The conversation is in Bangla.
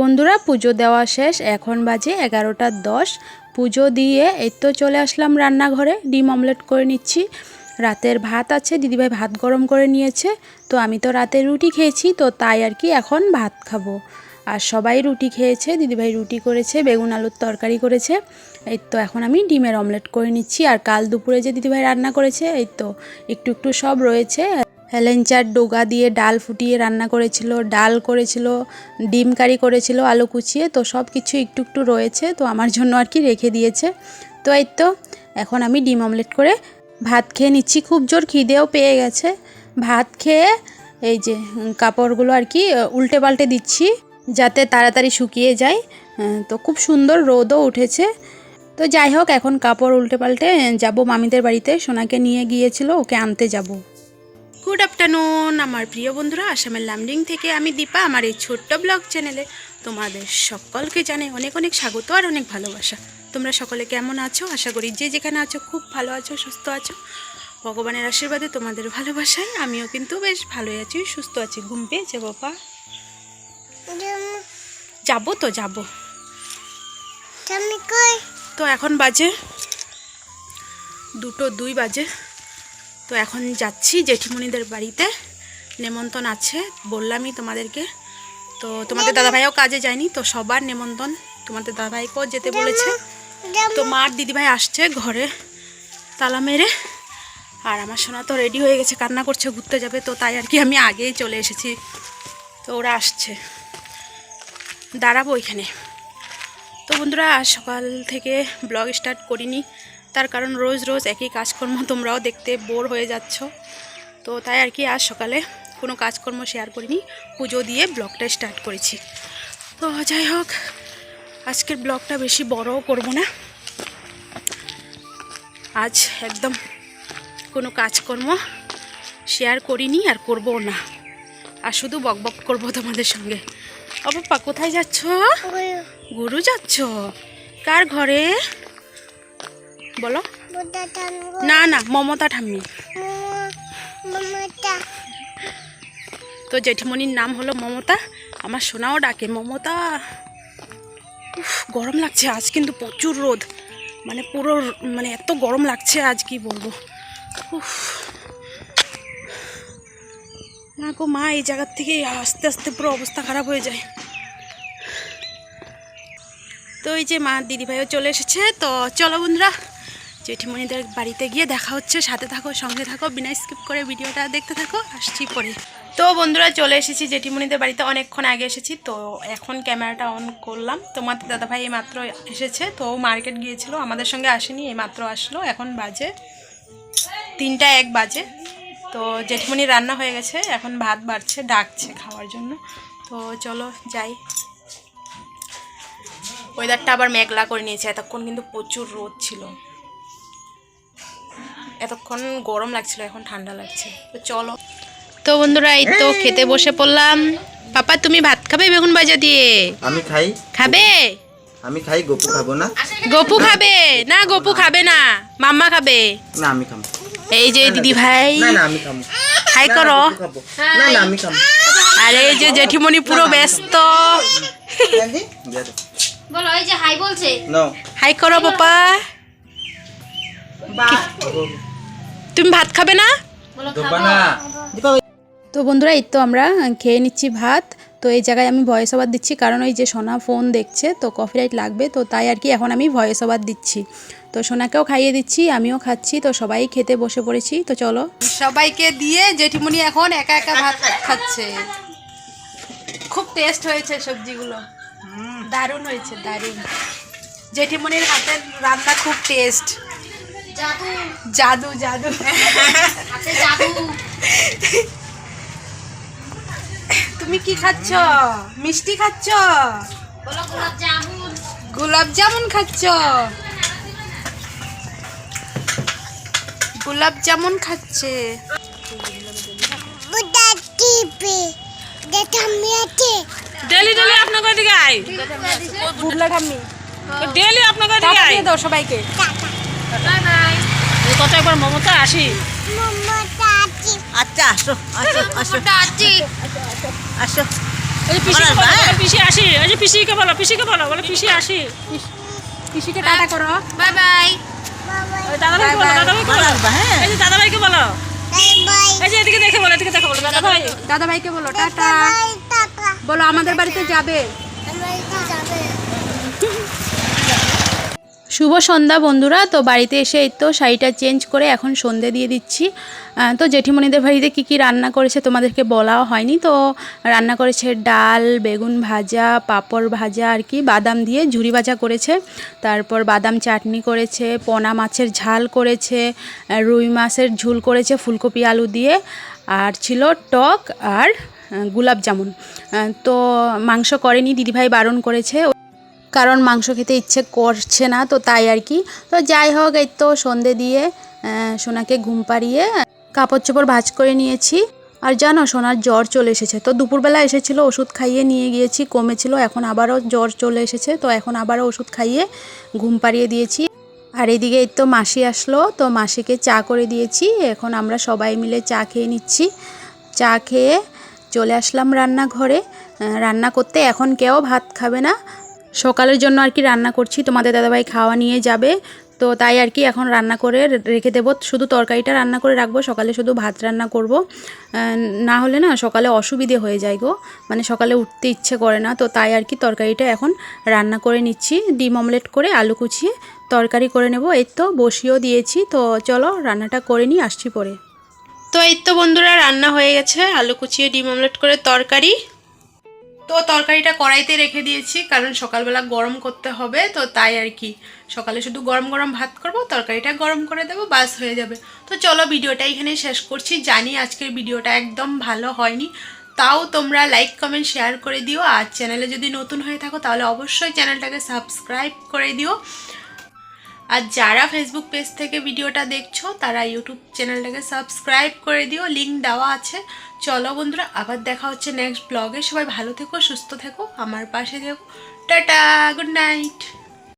বন্ধুরা পুজো দেওয়া শেষ, এখন বাজে 11টা 10। পুজো দিয়ে এই তো চলে আসলাম রান্নাঘরে। ডিম অমলেট করে নিচ্ছি। রাতের ভাত আছে, দিদিভাই ভাত গরম করে নিয়েছে। তো আমি তো রাতে রুটি খেয়েছি, তো তাই আর কি এখন ভাত খাবো। আর সবাই রুটি খেয়েছে, দিদিভাই রুটি করেছে, বেগুন আলুর তরকারি করেছে। এই তো এখন আমি ডিমের অমলেট করে নিচ্ছি। আর কাল দুপুরে যে দিদিভাই রান্না করেছে এই তো একটু একটু সব রয়েছে। হেলেঞ্চার ডোগা দিয়ে ডাল ফুটিয়ে রান্না করেছিল, ডাল করেছিল, ডিম কারি করেছিল আলু কুচিয়ে। তো সব কিছু একটু একটু রয়েছে, তো আমার জন্য আর কি রেখে দিয়েছে। তো এই তো এখন আমি ডিম অমলেট করে ভাত খেয়ে নিচ্ছি। খুব জোর খিদেও পেয়ে গেছে। ভাত খেয়ে এই যে কাপড়গুলো আর কি উল্টে পাল্টে দিচ্ছি যাতে তাড়াতাড়ি শুকিয়ে যায়। তো খুব সুন্দর রোদও উঠেছে। তো যাই হোক, এখন কাপড় উল্টে পাল্টে যাব মামিদের বাড়িতে। সোনাকে নিয়ে গিয়েছিল, ওকে আনতে যাব। গুড আফটারনুন আমার প্রিয় বন্ধুরা, আসামের লামডিং থেকে আমি দীপা। আমার এই ছোট্ট ব্লগ চ্যানেলে তোমাদের সকলকে জানাই অনেক অনেক স্বাগত আর অনেক ভালোবাসা। তোমরা সকলে কেমন আছো? আশা করি যে যেখানে আছো খুব ভালো আছো, সুস্থ আছো। ভগবানের আশীর্বাদে তোমাদের ভালোবাসায় আমিও কিন্তু বেশ ভালোই আছি, সুস্থ আছি। ঘুম পেয়েছে বাবা? যাবো তো যাবো। তো এখন বাজে 2:02 বাজে। তো এখন যাচ্ছি জেঠিমণিদের বাড়িতে, নেমন্তন্ন আছে বললামই তোমাদেরকে। তো তোমাদের দাদাভাইও কাজে যায়নি, তো সবার নেমন্তন্ন। তোমাদের দাদাভাইকেও যেতে বলেছে। তো মার দিদিভাই আসছে ঘরে তালা মেরে। আর আমার সোনা তো রেডি হয়ে গেছে, কান্না করছে, ঘুরতে যাবে। তো তাই আর কি আমি আগেই চলে এসেছি। তো ওরা আসছে, দাঁড়াবো এখানে। তো বন্ধুরা আজ সকাল থেকে ব্লগ স্টার্ট করিনি, তার কারণ রোজ রোজ একই কাজকর্ম তোমরাও দেখতে বোর হয়ে যাচ্ছ। তো তাই আর কি আজ সকালে কোনো কাজকর্ম শেয়ার করিনি, পুজো দিয়ে ব্লগটা স্টার্ট করেছি। তো যাই হোক, আজকের ব্লগটা বেশি বড়ও করব না। আজ একদম কোনো কাজকর্ম শেয়ার করিনি আর করবও না, আর শুধু বকবক করবো তোমাদের সঙ্গে। ও বাপ্পা, কোথায় যাচ্ছ? গুরু যাচ্ছ? কার ঘরে বলো? না না, মমতা ঠাম্মি। তো জেঠিমণির নাম হলো মমতা, আমার সোনাও ডাকে মমতা। গরম লাগছে আজ, কিন্তু প্রচুর রোদ, মানে পুরো মানে এত গরম লাগছে আজ কি বলবো। না গো মা, এই জায়গার থেকে আস্তে আস্তে পুরো অবস্থা খারাপ হয়ে যায়। তো এই যে মা দিদিভাইও চলে এসেছে। তো চলো বন্ধুরা, জেঠিমণিদের বাড়িতে গিয়ে দেখা হচ্ছে। সাথে থাকো, সঙ্গে থাকো, বিনা স্কিপ করে ভিডিওটা দেখতে থাকো। আসছি পরে। তো বন্ধুরা চলে এসেছি জেঠিমণিদের বাড়িতে, অনেকক্ষণ আগে এসেছি। তো এখন ক্যামেরাটা অন করলাম। তোমাদের দাদাভাই এই মাত্র এসেছে, তো মার্কেট গিয়েছিল, আমাদের সঙ্গে আসেনি, এই মাত্র আসলো। এখন বাজে 3টা 1 বাজে। তো জেঠিমণি রান্না হয়ে গেছে, এখন ভাত বাড়ছে, ডাকছে খাওয়ার জন্য। তো চলো যাই। ওয়েদারটা আবার মেঘলা করে নিয়েছে, এতক্ষণ কিন্তু প্রচুর রোদ ছিল, এতক্ষণ গরম লাগছিল, এখন ঠান্ডা লাগছে। তো চলো। তো বন্ধুরা এই তো খেতে বসে পড়লাম। পাপা তুমি ভাত খাবে বেগুন ভাজা দিয়ে? আমি খাই। খাবে? আমি খাই। গপু খাবো না? গপু খাবে না? গপু খাবে না, মাম্মা খাবে। না আমি খাবো। এই যে দিদি ভাই, না না আমি খাবো। হাই করো। না না আমি খাবো। আরে এই যে জেঠিমণি পুরো ব্যস্ত। বলো, এই যে হাই বলছে। নো হাই করো পাপা। তুমি ভাত খাবে না? বলো দোবা না। তো বন্ধুরা এই তো আমরা খেয়ে নিচ্ছি ভাত। তো এই জায়গায় আমি ভয়েস ওভার দিচ্ছি, কারণ ওই যে সোনা ফোন দেখছে, তো কপিরাইট লাগবে। তো তাই আর কি এখন আমি ভয়েস ওভার দিচ্ছি। তো সোনাকেও খাইয়ে দিচ্ছি, আমিও খাচ্ছি। তো সবাই খেতে বসে পড়েছি। তো চলো, সবাইকে দিয়ে জেঠিমণি এখন একা একা ভাত খাচ্ছে। খুব টেস্ট হয়েছে সবজিগুলো, দারুণ হয়েছে, দারুণ। জেঠিমণির হাতের রান্না খুব টেস্ট। জাদু জাদু জাদু হাতে জাদু। তুমি কি খাচ্ছ? মিষ্টি খাচ্ছ? বলো গোলাপ জামুন। গোলাপ জামুন খাচ্ছ? গোলাপ জামুন খাচ্ছে। ডেলি ডেলি আপনাকে দিকে আই, বুবলা ঠাম্মি ডেলি আপনাকে দিকে আই। দাও সবাইকে বাই বাই। কত একবার মমতা আসি। আচ্ছা আসো আসো আসো আচ্ছা আসো। এই যে পিসিকে বলো, বলো, পিসি আসি। এই যে পিসিকে বলো, পিসিকে বলো, বলো পিসি আসি। পিসিকে টাটা করো। Bye bye. ওই দাদাভাইকে বলো, দাদাভাইকে বলো। এই যে দাদাভাইকে বলো। এই যে এদিকে দেখে বলো, এদিকে দেখে বলো, দাদাভাই। দাদাভাইকে বলো টাটা। বলো আমাদের বাড়িতে যাবে। শুভ সন্ধ্যা বন্ধুরা। তো বাড়িতে এসে এই তো শাড়িটা চেঞ্জ করে এখন সন্ধে দিয়ে দিচ্ছি। তো জেঠিমণিদের বাড়িতে কী কী রান্না করেছে তোমাদেরকে বলাও হয়নি। তো রান্না করেছে ডাল, বেগুন ভাজা, পাঁপড় ভাজা আর কি, বাদাম দিয়ে ঝুরি ভাজা করেছে, তারপর বাদাম চাটনি করেছে, পোনা মাছের ঝাল করেছে, রুই মাছের ঝুল করেছে ফুলকপি আলু দিয়ে, আর ছিল টক আর গোলাপ জামুন। তো মাংস করেনি, দিদিভাই বারণ করেছে, কারণ মাংস খেতে ইচ্ছে করছে না, তো তাই আর কি। তো যাই হোক, এই তো সন্ধে দিয়ে সোনাকে ঘুম পাড়িয়ে কাপড় চোপড় ভাঁজ করে নিয়েছি। আর জানো সোনার জ্বর চলে এসেছে। তো দুপুরবেলা এসেছিলো, ওষুধ খাইয়ে নিয়ে গিয়েছি, কমেছিল, এখন আবারও জ্বর চলে এসেছে। তো এখন আবারও ওষুধ খাইয়ে ঘুম পাড়িয়ে দিয়েছি। আর এদিকে এই তো মাসি আসলো, তো মাসিকে চা করে দিয়েছি। এখন আমরা সবাই মিলে চা খেয়ে নিচ্ছি। চা খেয়ে চলে আসলাম রান্নাঘরে রান্না করতে। এখন কেউ ভাত খাবে না, সকালের জন্য আর কি রান্না করছি, তোমাদের দাদাভাই খাওয়া নিয়ে যাবে, তো তাই আর কি এখন রান্না করে রেখে দেবো। শুধু তরকারিটা রান্না করে রাখবো, সকালে শুধু ভাত রান্না করব, না হলে না সকালে অসুবিধে হয়ে যায় গো, মানে সকালে উঠতে ইচ্ছে করে না। তো তাই আর কি তরকারিটা এখন রান্না করে নিচ্ছি, ডিম অমলেট করে আলু কুচিয়ে তরকারি করে নেব। এই তো বসিয়েও দিয়েছি। তো চলো রান্নাটা করে নিই, আসছি পরে। তো এই তো বন্ধুরা রান্না হয়ে গেছে, আলু কুচিয়ে ডিম অমলেট করে তরকারি। তো তরকারিটা কড়াইতে রেখে দিয়েছি, কারণ সকালবেলা গরম করতে হবে, তো তাই আর কি সকালে শুধু গরম গরম ভাত করব, তরকারিটা গরম করে দেবো, বাস হয়ে যাবে। তো চলো ভিডিওটা এখানেই শেষ করছি। জানি আজকের ভিডিওটা একদম ভালো হয়নি, তাও তোমরা লাইক কমেন্ট শেয়ার করে দিও। আর চ্যানেলে যদি নতুন হয়ে থাকো তাহলে অবশ্যই চ্যানেলটাকে সাবস্ক্রাইব করে দিও। আর যারা ফেসবুক পেজ থেকে ভিডিওটা দেখছো তারা ইউটিউব চ্যানেলটাকে সাবস্ক্রাইব করে দিও, লিঙ্ক দেওয়া আছে। চলো বন্ধুরা, আবার দেখা হচ্ছে নেক্সট ব্লগে। সবাই ভালো থেকো, সুস্থ থেকো, আমার পাশে থেকো। Tata, good night.